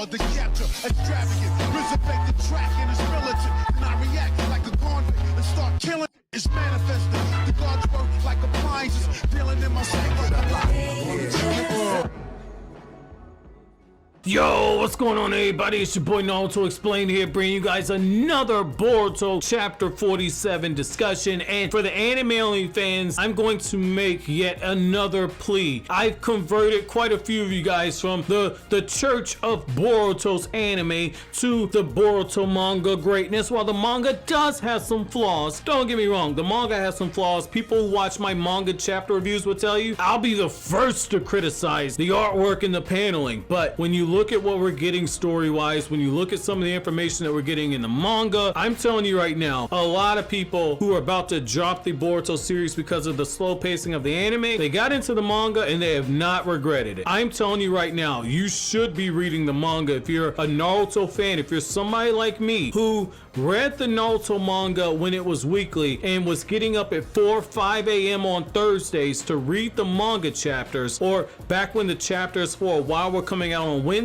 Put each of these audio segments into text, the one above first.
hard to capture, extravagant, resurrect the track and it's militant. And I react like a convict and start killing. It's manifested. The gods work like appliances, dealing in my psyche. Yo, what's going on everybody? It's your boy Naruto Explained here, bringing you guys another Boruto Chapter 47 discussion. And for the anime only fans, I'm going to make yet another plea. I've converted quite a few of you guys from the Church of Boruto's anime to the Boruto manga greatness. While the manga does have some flaws, don't get me wrong, the manga has some flaws. People who watch my manga chapter reviews will tell you I'll be the first to criticize the artwork and the paneling. But when you look at what we're getting story-wise, when you look at some of the information that we're getting in the manga, I'm telling you right now, a lot of people who are about to drop the Boruto series because of the slow pacing of the anime, they got into the manga and they have not regretted it. I'm telling you right now, you should be reading the manga if you're a Naruto fan, if you're somebody like me who read the Naruto manga when it was weekly and was getting up at 4-5 a.m. on Thursdays to read the manga chapters, or back when the chapters for a while were coming out on Wednesdays,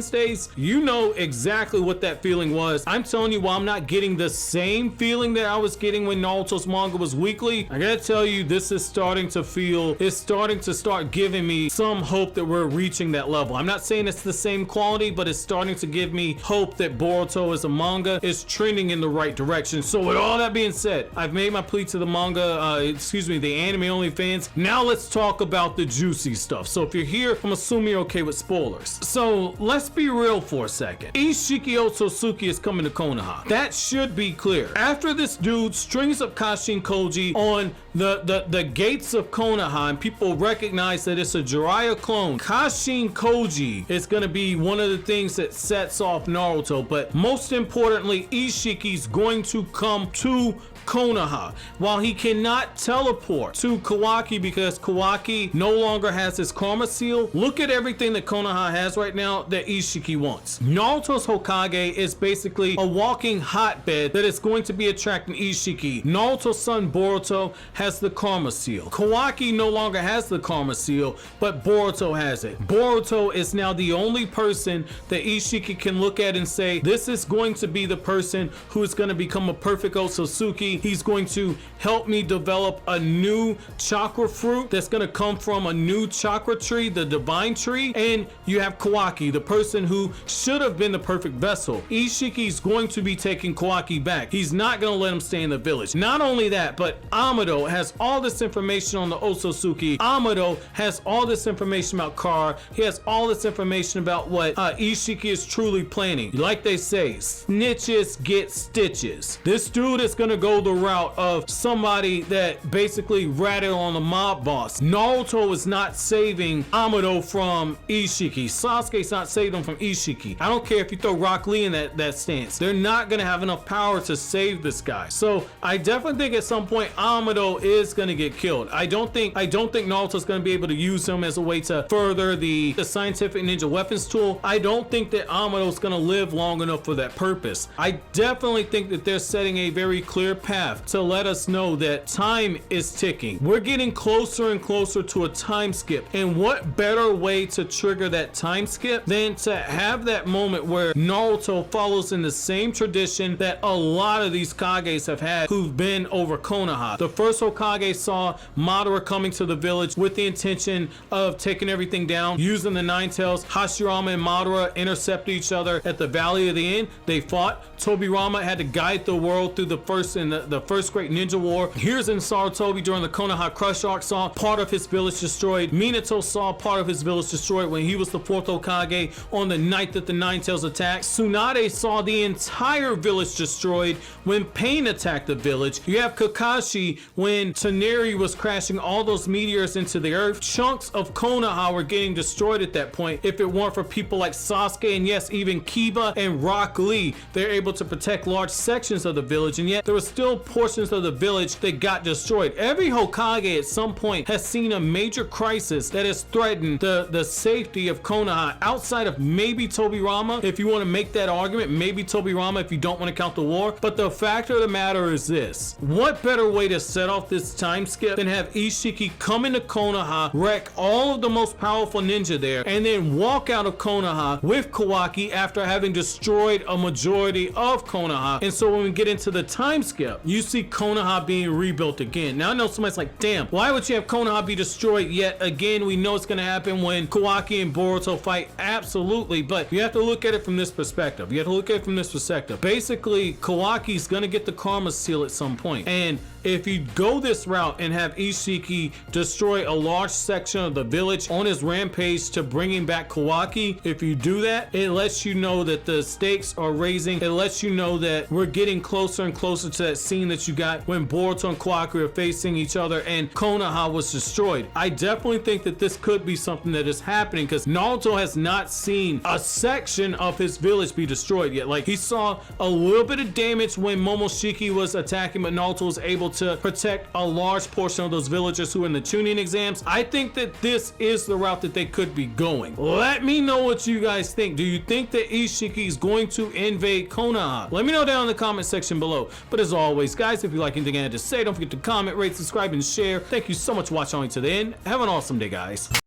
you know exactly what that feeling was. I'm telling you, while I'm not getting the same feeling that I was getting when Naruto's manga was weekly, I gotta tell you, this is starting to feel, it's starting to start giving me some hope that we're reaching that level. I'm not saying it's the same quality, but it's starting to give me hope that Boruto as a manga is trending in the right direction. So with all that being said, I've made my plea to the manga, the anime only fans. Now let's talk about the juicy stuff. So if you're here, I'm assuming you're okay with spoilers. So let's be real for a second. Isshiki Otsutsuki is coming to Konoha. That should be clear. After this dude strings up Kashin Koji on the gates of Konoha and people recognize that it's a Jiraiya clone, Kashin Koji is going to be one of the things that sets off Naruto. But most importantly, Isshiki's going to come to Konoha. While he cannot teleport to Kawaki because Kawaki no longer has his karma seal, look at everything that Konoha has right now that Isshiki wants. Naruto's Hokage is basically a walking hotbed that is going to be attracting Isshiki. Naruto's son Boruto has the karma seal. Kawaki no longer has the karma seal, but Boruto has it. Boruto is now the only person that Isshiki can look at and say, this is going to be the person who is going to become a perfect Otsutsuki. He's going to help me develop a new chakra fruit that's going to come from a new chakra tree, the divine tree. And you have Kawaki, the person who should have been the perfect vessel. Isshiki's going to be taking Kawaki back. He's not going to let him stay in the village. Not only that, but Amado has all this information on the Otsutsuki. Amado has all this information about Kara. He has all this information about what Isshiki is truly planning. Like they say, snitches get stitches. This dude is going to go the route of somebody that basically ratted on the mob boss. Naruto is not saving Amado from Isshiki. Sasuke's not saving him from Isshiki. I don't care if you throw Rock Lee in that stance. They're not going to have enough power to save this guy. So I definitely think at some point Amado is going to get killed. I don't think Naruto's going to be able to use him as a way to further the scientific ninja weapons tool. I don't think that Amado's going to live long enough for that purpose. I definitely think that they're setting a very clear path to let us know that time is ticking. We're getting closer and closer to a time skip. And what better way to trigger that time skip than to have that moment where Naruto follows in the same tradition that a lot of these Kages have had who've been over Konoha. The first Hokage saw Madara coming to the village with the intention of taking everything down, using the Nine Tails. Hashirama and Madara intercepted each other at the Valley of the End. They fought. Tobirama had to guide the world through the first great ninja war. Here's in Sarutobi during the Konoha Crush arc saw part of his village destroyed. Minato saw part of his village destroyed when he was the fourth Hokage on the night that the Nine Tails attacked. Tsunade saw the entire village destroyed when Pain attacked the village. You have Kakashi when Toneri was crashing all those meteors into the earth. Chunks of Konoha were getting destroyed at that point. If it weren't for people like Sasuke and yes, even Kiba and Rock Lee, they're able to protect large sections of the village, and yet there was still still portions of the village that got destroyed. Every Hokage at some point has seen a major crisis that has threatened the safety of Konoha, outside of maybe Tobirama, if you want to make that argument, maybe Tobirama if you don't want to count the war. But the fact of the matter is this: what better way to set off this time skip than have Isshiki come into Konoha, wreck all of the most powerful ninja there, and then walk out of Konoha with Kawaki after having destroyed a majority of Konoha. And so when we get into the time skip, you see Konoha being rebuilt again. Now I know somebody's like, damn, why would you have Konoha be destroyed yet again? We know it's going to happen when Kawaki and Boruto fight. Absolutely, but you have to look at it from this perspective. Basically, Kawaki's going to get the karma seal at some point, and if you go this route and have Isshiki destroy a large section of the village on his rampage to bringing back Kawaki, if you do that, it lets you know that the stakes are raising. It lets you know that we're getting closer and closer to that scene that you got when Boruto and Kawaki are facing each other and Konoha was destroyed. I definitely think that this could be something that is happening, because Naruto has not seen a section of his village be destroyed yet. Like, he saw a little bit of damage when Momoshiki was attacking, but Naruto was able to protect a large portion of those villagers who are in the tuning exams. I think that this is the route that they could be going. Let me know what you guys think. Do you think that Isshiki is going to invade Konoha? Let me know down in the comment section below. But as always, guys, if you like anything I had to say, don't forget to comment, rate, subscribe, and share. Thank you so much for watching all the way to the end. Have an awesome day, guys.